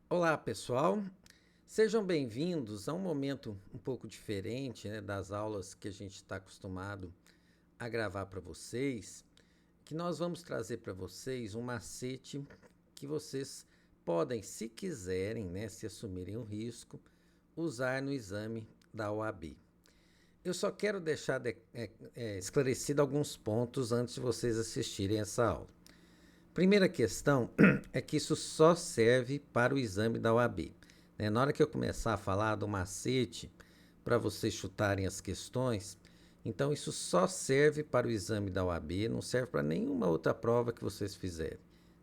Olá, pessoal. Sejam bem-vindos a um momento um pouco diferente, né, das aulas que a gente está acostumado a gravar para vocês, que nós vamos trazer para vocês um macete que vocês podem, se quiserem, né, se assumirem o risco, usar no exame da OAB. Eu só quero deixar esclarecido alguns pontos antes de vocês assistirem essa aula. Primeira questão é que isso só serve para o exame da OAB. Né? Na hora que eu começar a falar do macete para vocês chutarem as questões, então isso só serve para o exame da OAB, não serve para nenhuma outra prova que vocês fizerem.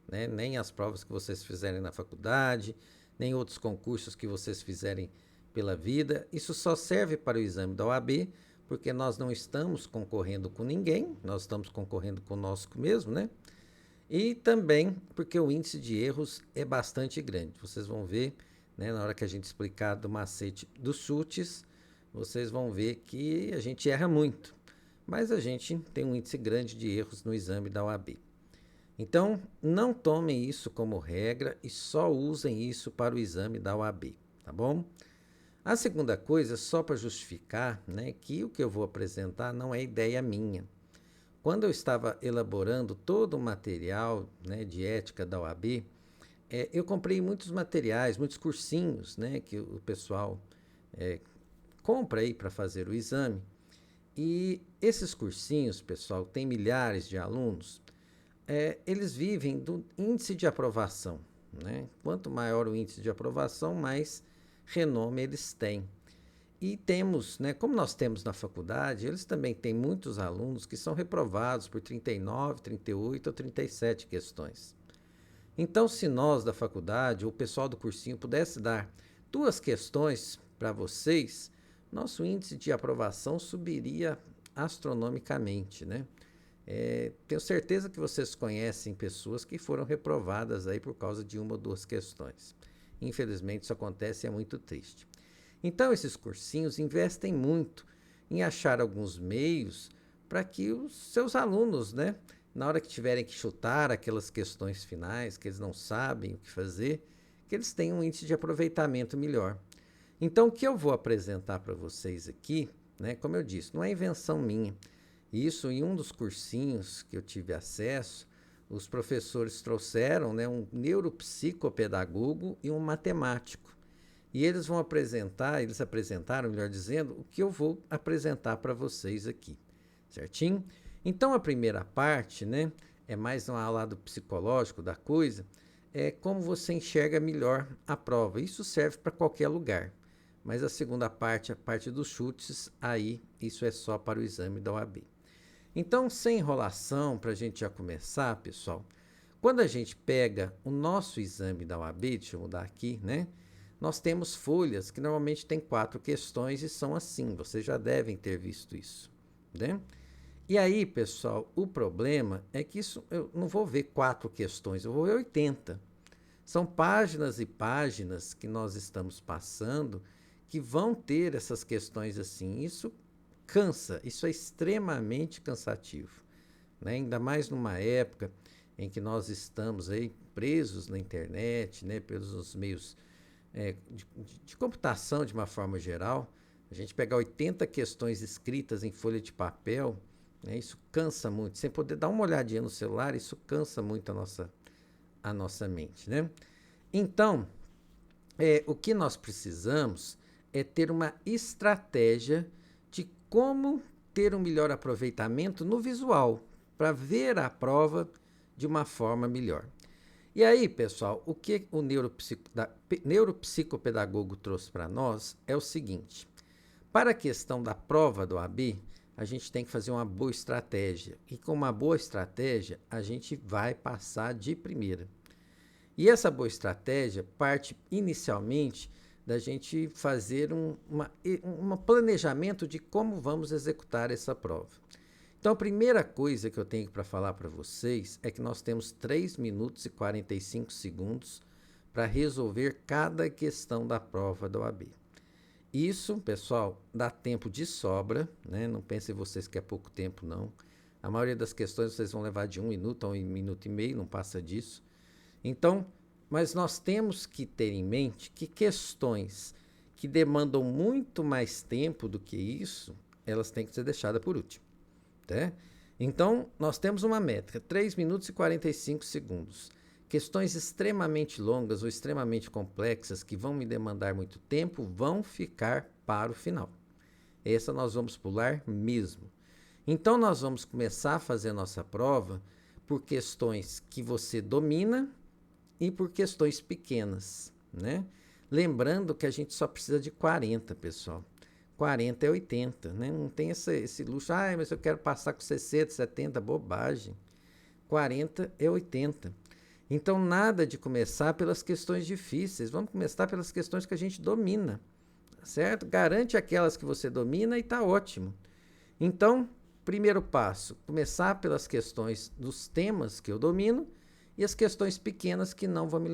Né? Nem as provas que vocês fizerem na faculdade, nem outros concursos que vocês fizerem pela vida. Isso só serve para o exame da OAB, porque nós não estamos concorrendo com ninguém, nós estamos concorrendo conosco mesmo, né? E também porque o índice de erros é bastante grande. Vocês vão ver, né, na hora que a gente explicar do macete dos chutes, vocês vão ver que a gente erra muito. Mas a gente tem um índice grande de erros no exame da OAB. Então, não tomem isso como regra e só usem isso para o exame da OAB, tá bom? A segunda coisa, só para justificar, né, que o que eu vou apresentar não é ideia minha. Quando eu estava elaborando todo o material, né, de ética da OAB, eu comprei muitos materiais, muitos cursinhos, né, que o pessoal é, compra aí para fazer o exame. E esses cursinhos, pessoal, tem milhares de alunos, eles vivem do índice de aprovação. Né? Quanto maior o índice de aprovação, mais renome eles têm. E temos, né, como nós temos na faculdade, eles também têm muitos alunos que são reprovados por 39, 38 ou 37 questões. Então, se nós da faculdade ou o pessoal do cursinho pudesse dar 2 questões para vocês, nosso índice de aprovação subiria astronomicamente, né? Tenho certeza que vocês conhecem pessoas que foram reprovadas aí por causa de 1 ou 2 questões. Infelizmente, isso acontece e é muito triste. Então, esses cursinhos investem muito em achar alguns meios para que os seus alunos, né, na hora que tiverem que chutar aquelas questões finais, que eles não sabem o que fazer, que eles tenham um índice de aproveitamento melhor. Então, o que eu vou apresentar para vocês aqui, né, como eu disse, não é invenção minha. Isso, em um dos cursinhos que eu tive acesso, os professores trouxeram, né, um neuropsicopedagogo e um matemático. E eles vão apresentar, eles apresentaram, melhor dizendo, o que eu vou apresentar para vocês aqui, certinho? Então, a primeira parte, né, é mais um lado psicológico da coisa, é como você enxerga melhor a prova. Isso serve para qualquer lugar. Mas a segunda parte, a parte dos chutes, aí isso é só para o exame da OAB. Então, sem enrolação, para a gente já começar, pessoal, quando a gente pega o nosso exame da OAB, deixa eu mudar aqui, né? Nós temos folhas que normalmente tem 4 questões e são assim, vocês já devem ter visto isso, né? E aí, pessoal, o problema é que isso eu não vou ver 4 questões, eu vou ver 80. São páginas e páginas que nós estamos passando que vão ter essas questões assim. Isso cansa, isso é extremamente cansativo, né? Ainda mais numa época em que nós estamos aí presos na internet, né, pelos meios de computação de uma forma geral. A gente pegar 80 questões escritas em folha de papel, né, isso cansa muito. Sem poder dar uma olhadinha no celular, isso cansa muito a nossa mente, né? Então, o que nós precisamos é ter uma estratégia de como ter um melhor aproveitamento no visual, para ver a prova de uma forma melhor. E aí, pessoal, o que o neuropsicopedagogo trouxe para nós é o seguinte: para a questão da prova do AB, a gente tem que fazer uma boa estratégia. E com uma boa estratégia, a gente vai passar de primeira. E essa boa estratégia parte inicialmente da gente fazer um planejamento de como vamos executar essa prova. Então, a primeira coisa que eu tenho para falar para vocês é que nós temos 3 minutos e 45 segundos para resolver cada questão da prova da OAB. Isso, pessoal, dá tempo de sobra, né? Não pensem vocês que é pouco tempo, não. A maioria das questões vocês vão levar de 1 minuto a 1 minuto e meio, não passa disso. Então, Mas nós temos que ter em mente que questões que demandam muito mais tempo do que isso, elas têm que ser deixadas por último. Tá? Então, nós temos uma métrica, 3 minutos e 45 segundos. Questões extremamente longas ou extremamente complexas que vão me demandar muito tempo vão ficar para o final. Essa nós vamos pular mesmo. Então, nós vamos começar a fazer a nossa prova por questões que você domina e por questões pequenas, né? Lembrando que a gente só precisa de 40, pessoal. 40 é 80, né? Não tem esse luxo. Ah, mas eu quero passar com 60, 70, bobagem. 40 é 80. Então, nada de começar pelas questões difíceis. Vamos começar pelas questões que a gente domina, certo? Garante aquelas que você domina e está ótimo. Então, primeiro passo, começar pelas questões dos temas que eu domino e as questões pequenas que não vão me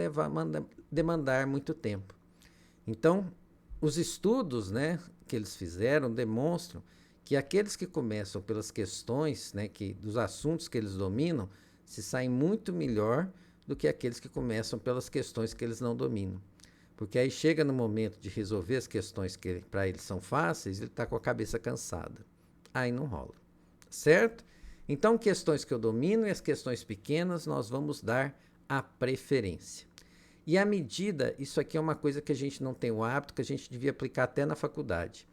demandar muito tempo. Então, os estudos, né, que eles fizeram demonstram que aqueles que começam pelas questões, né, dos assuntos que eles dominam, se saem muito melhor do que aqueles que começam pelas questões que eles não dominam. Porque aí chega no momento de resolver as questões que para eles são fáceis, ele está com a cabeça cansada. Aí não rola. Certo? Então, questões que eu domino e as questões pequenas, nós vamos dar a preferência. E à medida, isso aqui é uma coisa que a gente não tem o hábito, que a gente devia aplicar até na faculdade.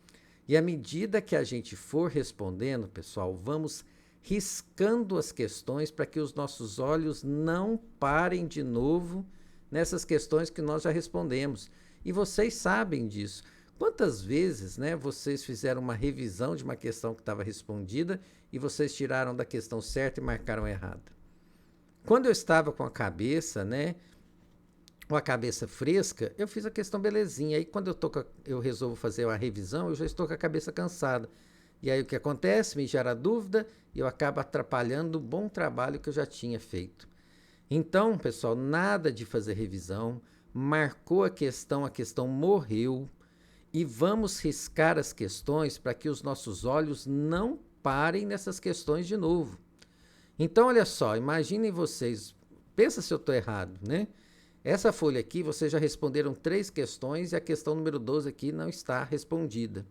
E à medida que a gente for respondendo, pessoal, vamos riscando as questões para que os nossos olhos não parem de novo nessas questões que nós já respondemos. E vocês sabem disso. Quantas vezes, né, vocês fizeram uma revisão de uma questão que estava respondida e vocês tiraram da questão certa e marcaram errada? Quando eu estava com a cabeça, né, com a cabeça fresca, eu fiz a questão belezinha. Aí quando eu resolvo fazer uma revisão, eu já estou com a cabeça cansada. E aí o que acontece? Me gera dúvida e eu acabo atrapalhando o bom trabalho que eu já tinha feito. Então, pessoal, nada de fazer revisão. Marcou a questão morreu. E vamos riscar as questões para que os nossos olhos não parem nessas questões de novo. Então, olha só, imaginem vocês, pensa se eu estou errado, né? Essa folha aqui, vocês já responderam 3 questões e a questão número 12 aqui não está respondida.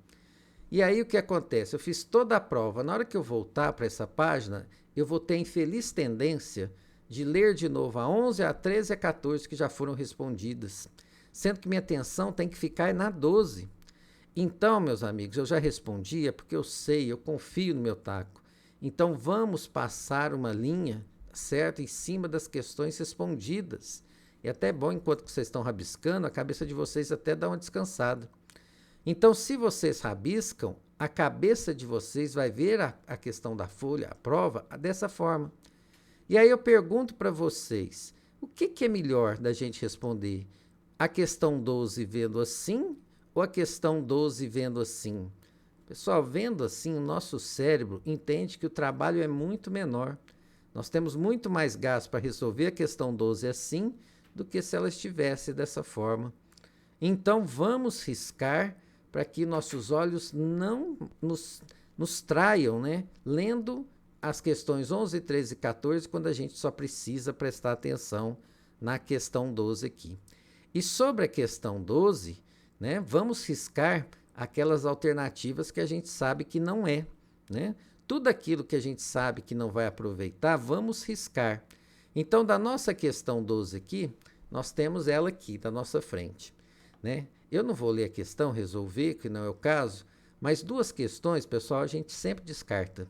E aí o que acontece? Eu fiz toda a prova. Na hora que eu voltar para essa página, eu vou ter a infeliz tendência de ler de novo a 11, a 13 e a 14 que já foram respondidas. Sendo que minha atenção tem que ficar na 12. Então, meus amigos, eu já respondia porque eu sei, eu confio no meu taco. Então, vamos passar uma linha, certo, em cima das questões respondidas. É até bom, enquanto vocês estão rabiscando, a cabeça de vocês até dá uma descansada. Então, se vocês rabiscam, a cabeça de vocês vai ver a questão da folha, a prova, dessa forma. E aí eu pergunto para vocês, o que é melhor da gente responder? A questão 12 vendo assim ou a questão 12 vendo assim? Pessoal, vendo assim, o nosso cérebro entende que o trabalho é muito menor. Nós temos muito mais gás para resolver a questão 12 assim do que se ela estivesse dessa forma. Então, vamos riscar para que nossos olhos não nos traiam, né? Lendo as questões 11, 13 e 14, quando a gente só precisa prestar atenção na questão 12 aqui. E sobre a questão 12, né, vamos riscar aquelas alternativas que a gente sabe que não é, né? Tudo aquilo que a gente sabe que não vai aproveitar, vamos riscar. Então, da nossa questão 12 aqui, nós temos ela aqui, da nossa frente, né? Eu não vou ler a questão, resolver, que não é o caso, mas 2 questões, pessoal, a gente sempre descarta.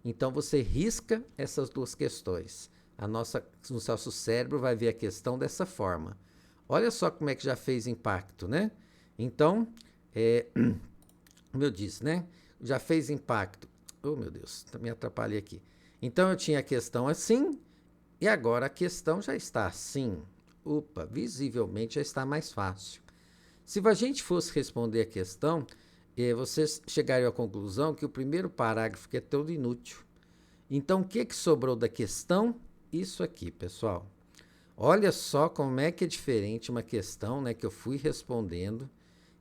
Então, você risca essas 2 questões. O nosso cérebro vai ver a questão dessa forma. Olha só como é que já fez impacto, né? Então, como eu disse, né? Já fez impacto. Oh, meu Deus, me atrapalhei aqui. Então, eu tinha a questão assim, e agora a questão já está assim. Opa, visivelmente já está mais fácil. Se a gente fosse responder a questão, vocês chegariam à conclusão que o primeiro parágrafo é todo inútil. Então, o que sobrou da questão? Isso aqui, pessoal. Olha só como é que é diferente uma questão, né, que eu fui respondendo,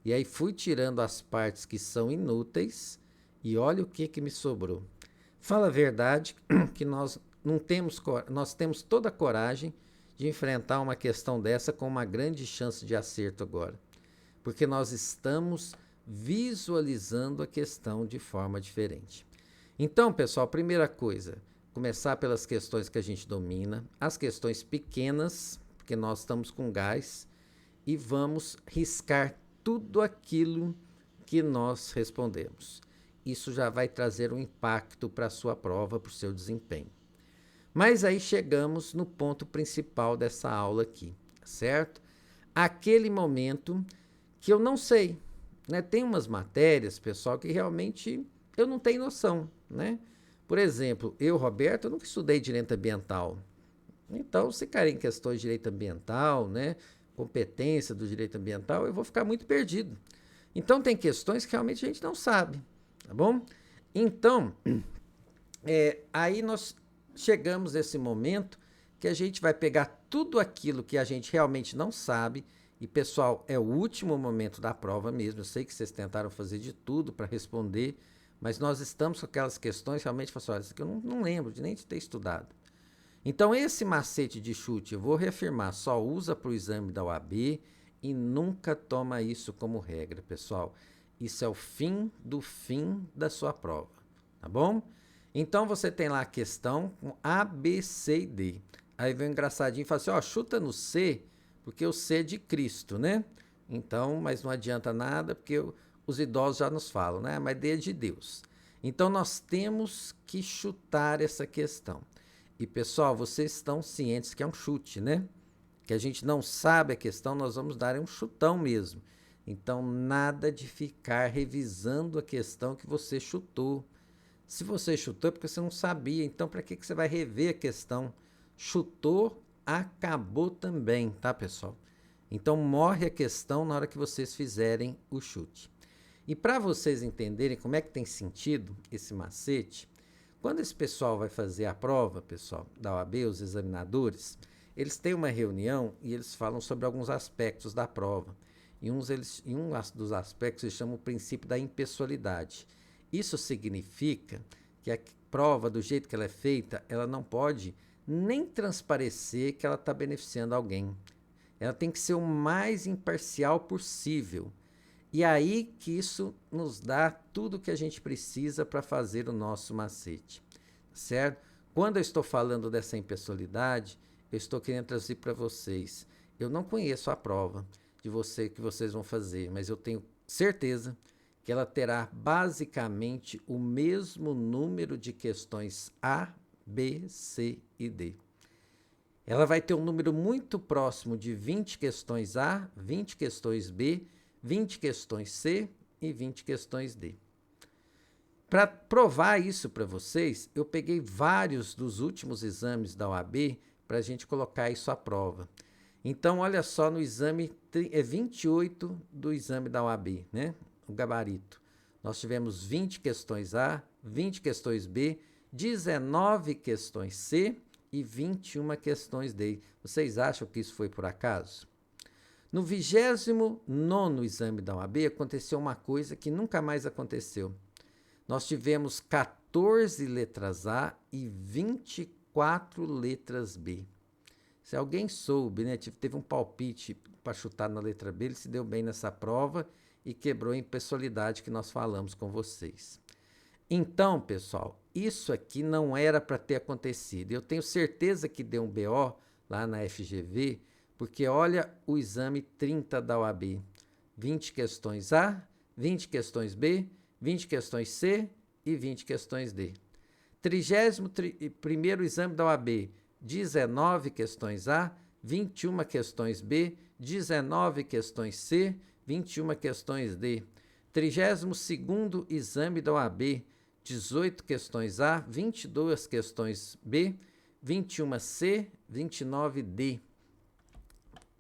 e aí fui tirando as partes que são inúteis, e olha o que me sobrou. Fala a verdade que nós temos toda a coragem de enfrentar uma questão dessa com uma grande chance de acerto agora. Porque nós estamos visualizando a questão de forma diferente. Então, pessoal, primeira coisa, começar pelas questões que a gente domina, as questões pequenas, porque nós estamos com gás, e vamos riscar tudo aquilo que nós respondemos. Isso já vai trazer um impacto para a sua prova, para o seu desempenho. Mas aí chegamos no ponto principal dessa aula aqui, certo? Aquele momento que eu não sei, né? Tem umas matérias, pessoal, que realmente eu não tenho noção, né? Por exemplo, eu, Roberto, eu nunca estudei direito ambiental. Então, se cair em questões de direito ambiental, né? Competência do direito ambiental, eu vou ficar muito perdido. Então, tem questões que realmente a gente não sabe, tá bom? Então, aí nós chegamos nesse momento que a gente vai pegar tudo aquilo que a gente realmente não sabe. E, pessoal, é o último momento da prova mesmo. Eu sei que vocês tentaram fazer de tudo para responder, mas nós estamos com aquelas questões realmente, olha, isso aqui eu não lembro nem de ter estudado. Então, esse macete de chute, eu vou reafirmar, só usa para o exame da OAB e nunca toma isso como regra, pessoal. Isso é o fim da sua prova, tá bom? Então, você tem lá a questão com A, B, C e D. Aí vem o engraçadinho e fala assim, ó, chuta no C, porque o C é de Cristo, né? Então, mas não adianta nada, porque os idosos já nos falam, né? Mas D é de Deus. Então, nós temos que chutar essa questão. E, pessoal, vocês estão cientes que é um chute, né? Que a gente não sabe a questão, nós vamos dar um chutão mesmo. Então, nada de ficar revisando a questão que você chutou. Se você chutou é porque você não sabia, então para que você vai rever a questão? Chutou, acabou também, tá, pessoal? Então, morre a questão na hora que vocês fizerem o chute. E para vocês entenderem como é que tem sentido esse macete, quando esse pessoal vai fazer a prova, pessoal, da OAB, os examinadores, eles têm uma reunião e eles falam sobre alguns aspectos da prova. E um dos aspectos eles chamam o princípio da impessoalidade. Isso significa que a prova, do jeito que ela é feita, ela não pode nem transparecer que ela está beneficiando alguém. Ela tem que ser o mais imparcial possível. E aí que isso nos dá tudo o que a gente precisa para fazer o nosso macete, certo? Quando eu estou falando dessa impessoalidade, eu estou querendo trazer para vocês. Eu não conheço a prova que vocês vão fazer, mas eu tenho certeza que ela terá basicamente o mesmo número de questões A, B, C e D. Ela vai ter um número muito próximo de 20 questões A, 20 questões B, 20 questões C e 20 questões D. Para provar isso para vocês, eu peguei vários dos últimos exames da OAB para a gente colocar isso à prova. Então, olha só, no exame 28 do exame da OAB, né? O gabarito. Nós tivemos 20 questões A, 20 questões B, 19 questões C e 21 questões D. Vocês acham que isso foi por acaso? No 29º exame da OAB, aconteceu uma coisa que nunca mais aconteceu. Nós tivemos 14 letras A e 24 letras B. Se alguém soube, né, teve um palpite para chutar na letra B, ele se deu bem nessa prova e quebrou a impessoalidade que nós falamos com vocês. Então, pessoal, isso aqui não era para ter acontecido. Eu tenho certeza que deu um BO lá na FGV, porque olha o exame 30 da OAB. 20 questões A, 20 questões B, 20 questões C e 20 questões D. 31º exame da OAB. 19 questões A, 21 questões B, 19 questões C, 21 questões D. 32º exame da OAB. 18 questões A, 22 questões B, 21 C, 29 D.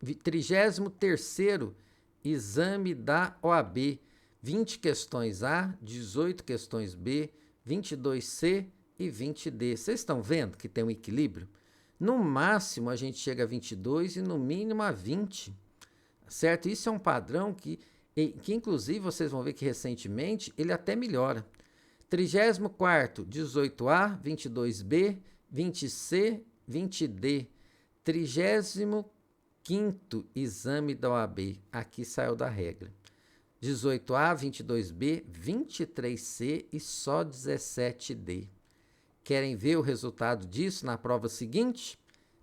33º exame da OAB, 20 questões A, 18 questões B, 22 C e 20 D. Vocês estão vendo que tem um equilíbrio? No máximo a gente chega a 22 e no mínimo a 20, certo? Isso é um padrão que inclusive vocês vão ver que recentemente ele até melhora. 34º, 18A, 22B, 20C, 20D. 35º exame da OAB. Aqui saiu da regra. 18A, 22B, 23C e só 17D. Querem ver o resultado disso na prova seguinte?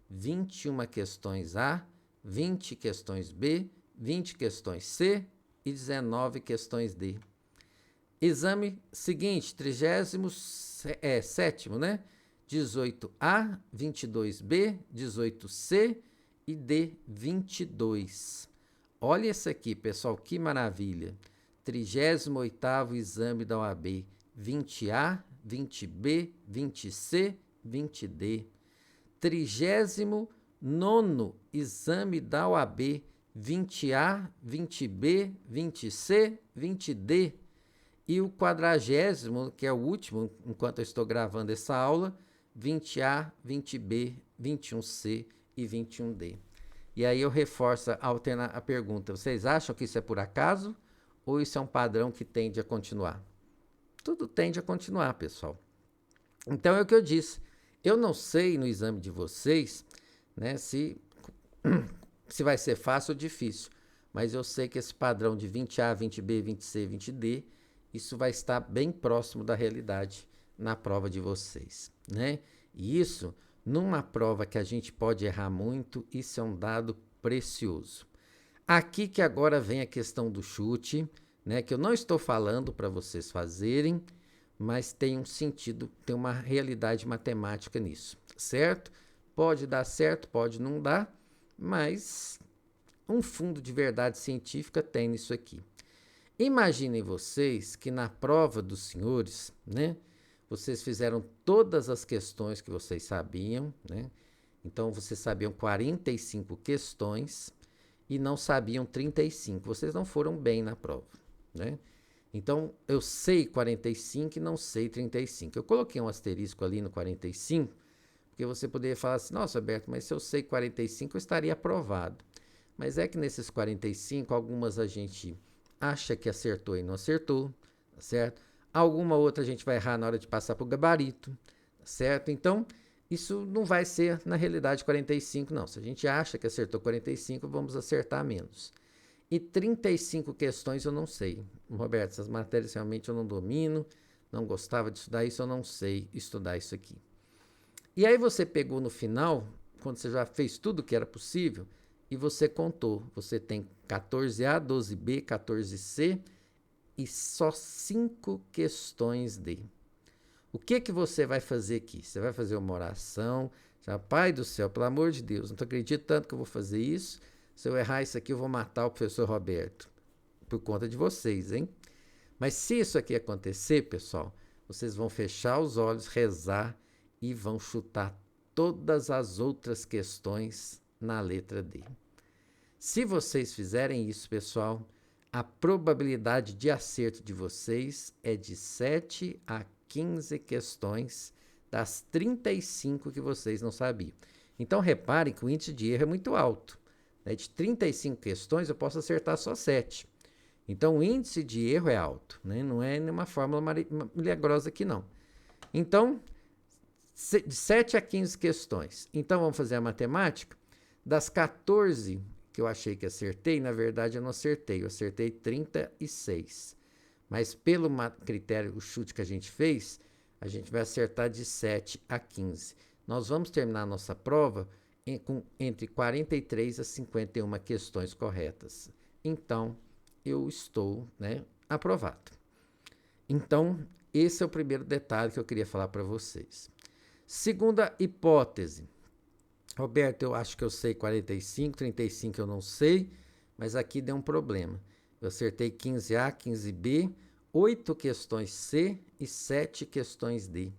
21 questões A, 20 questões B, 20 questões C e 19 questões D. Exame seguinte, 37º, né? 18A, 22B, 18C e D, 22. Olha esse aqui, pessoal, que maravilha. 38º exame da OAB, 20A, 20B, 20C, 20D. 39º exame da OAB, 20A, 20B, 20C, 20D. E o 40º, que é o último, enquanto eu estou gravando essa aula, 20A, 20B, 21C e 21D. E aí eu reforço a pergunta. Vocês acham que isso é por acaso ou isso é um padrão que tende a continuar? Tudo tende a continuar, pessoal. Então é o que eu disse. Eu não sei no exame de vocês, né, se vai ser fácil ou difícil, mas eu sei que esse padrão de 20A, 20B, 20C, 20D, isso vai estar bem próximo da realidade na prova de vocês, né? E isso, numa prova que a gente pode errar muito, isso é um dado precioso. Aqui que agora vem a questão do chute, né, que eu não estou falando para vocês fazerem, mas tem um sentido, tem uma realidade matemática nisso, certo? Pode dar certo, pode não dar, mas um fundo de verdade científica tem nisso aqui. Imaginem vocês que na prova dos senhores, né, vocês fizeram todas as questões que vocês sabiam, né? Então, vocês sabiam 45 questões e não sabiam 35. Vocês não foram bem na prova, né? Então, eu sei 45 e não sei 35. Eu coloquei um asterisco ali no 45, porque você poderia falar assim, nossa, Alberto, mas se eu sei 45, eu estaria aprovado. Mas é que nesses 45, algumas a gente acha que acertou e não acertou, certo? Alguma outra a gente vai errar na hora de passar para o gabarito, certo? Então, isso não vai ser, na realidade, 45, não. Se a gente acha que acertou 45, vamos acertar menos. E 35 questões eu não sei. Roberto, essas matérias realmente eu não domino, não gostava de estudar isso, eu não sei estudar isso aqui. E aí você pegou no final, quando você já fez tudo que era possível, e você contou. Você tem 14A, 12B, 14C e só 5 questões D. O que você vai fazer aqui? Você vai fazer uma oração. Pai do céu, pelo amor de Deus, não acredito tanto que eu vou fazer isso. Se eu errar isso aqui, eu vou matar o professor Roberto. Por conta de vocês, hein? Mas se isso aqui acontecer, pessoal, vocês vão fechar os olhos, rezar e vão chutar todas as outras questões na letra D. Se vocês fizerem isso, pessoal, a probabilidade de acerto de vocês é de 7 a 15 questões das 35 que vocês não sabiam. Então, reparem que o índice de erro é muito alto. De 35 questões, eu posso acertar só 7. Então, o índice de erro é alto, né? Não é nenhuma fórmula milagrosa aqui, não. Então, de 7 a 15 questões. Então, vamos fazer a matemática. Das 14 que eu achei que acertei, na verdade, eu não acertei. Eu acertei 36. Mas, pelo critério, o chute que a gente fez, a gente vai acertar de 7 a 15. Nós vamos terminar a nossa prova com entre 43 a 51 questões corretas. Então, eu estou, né, aprovado. Então, esse é o primeiro detalhe que eu queria falar para vocês. Segunda hipótese. Roberto, eu acho que eu sei 45, 35 eu não sei, mas aqui deu um problema. Eu acertei 15A, 15B, 8 questões C e 7 questões D.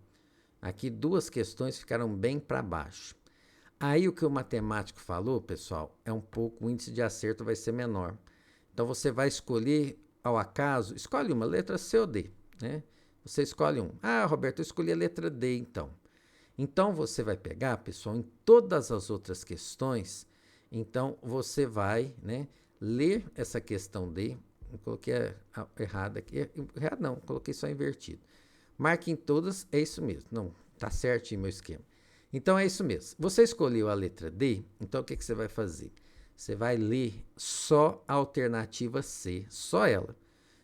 Aqui 2 questões ficaram bem para baixo. Aí o que o matemático falou, pessoal, é um pouco, o índice de acerto vai ser menor. Então você vai escolher ao acaso, escolhe uma, letra C ou D, né? Você escolhe um. Ah, Roberto, eu escolhi a letra D, então. Então você vai pegar, pessoal, em todas as outras questões, então você vai, né, ler essa questão D. Eu coloquei errado aqui. Errado não, coloquei só invertido. Marque em todas, é isso mesmo. Não, tá certinho meu esquema. Então é isso mesmo. Você escolheu a letra D, então o que você vai fazer? Você vai ler só a alternativa C, só ela,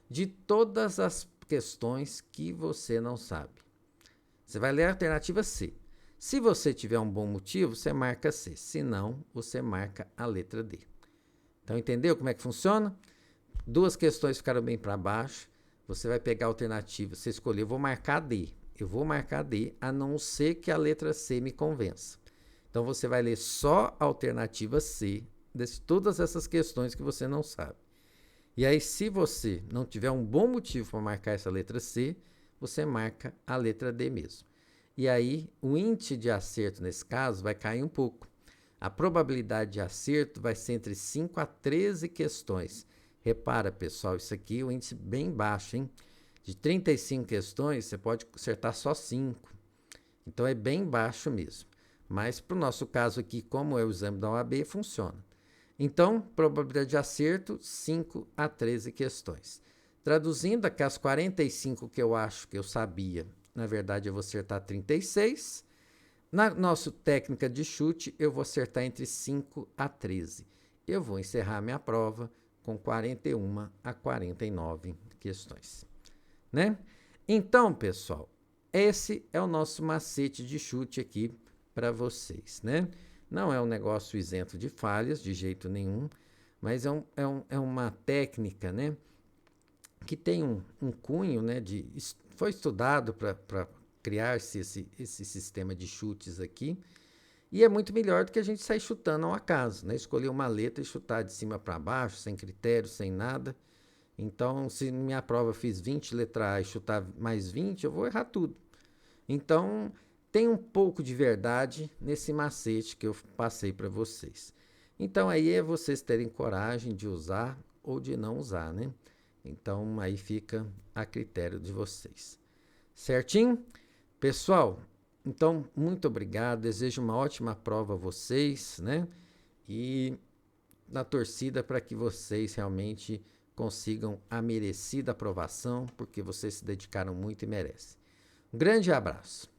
de todas as questões que você não sabe. Você vai ler a alternativa C. Se você tiver um bom motivo, você marca C. Se não, você marca a letra D. Então, entendeu como é que funciona? Duas questões ficaram bem para baixo. Você vai pegar a alternativa. Você escolheu, eu vou marcar D. Eu vou marcar D, a não ser que a letra C me convença. Então, você vai ler só a alternativa C de todas essas questões que você não sabe. E aí, se você não tiver um bom motivo para marcar essa letra C, você marca a letra D mesmo. E aí, o índice de acerto nesse caso vai cair um pouco. A probabilidade de acerto vai ser entre 5 a 13 questões. Repara, pessoal, isso aqui é um índice bem baixo, hein? De 35 questões, você pode acertar só 5. Então, é bem baixo mesmo. Mas, para o nosso caso aqui, como é o exame da OAB, funciona. Então, probabilidade de acerto, 5 a 13 questões. Traduzindo, aqui as 45 que eu acho que eu sabia, na verdade eu vou acertar 36. Na nossa técnica de chute, eu vou acertar entre 5 a 13. Eu vou encerrar minha prova com 41 a 49 questões, né? Então, pessoal, esse é o nosso macete de chute aqui para vocês, né? Não é um negócio isento de falhas, de jeito nenhum, mas é uma técnica, né, que tem um cunho, né, foi estudado para criar-se esse sistema de chutes aqui, e é muito melhor do que a gente sair chutando ao acaso, né? Escolher uma letra e chutar de cima para baixo, sem critério, sem nada. Então, se minha prova eu fiz 20 letra A e chutar mais 20, eu vou errar tudo. Então, tem um pouco de verdade nesse macete que eu passei para vocês. Então, aí é vocês terem coragem de usar ou de não usar, né? Então, aí fica a critério de vocês. Certinho? Pessoal, então, muito obrigado. Desejo uma ótima prova a vocês, né? E na torcida para que vocês realmente consigam a merecida aprovação, porque vocês se dedicaram muito e merecem. Um grande abraço.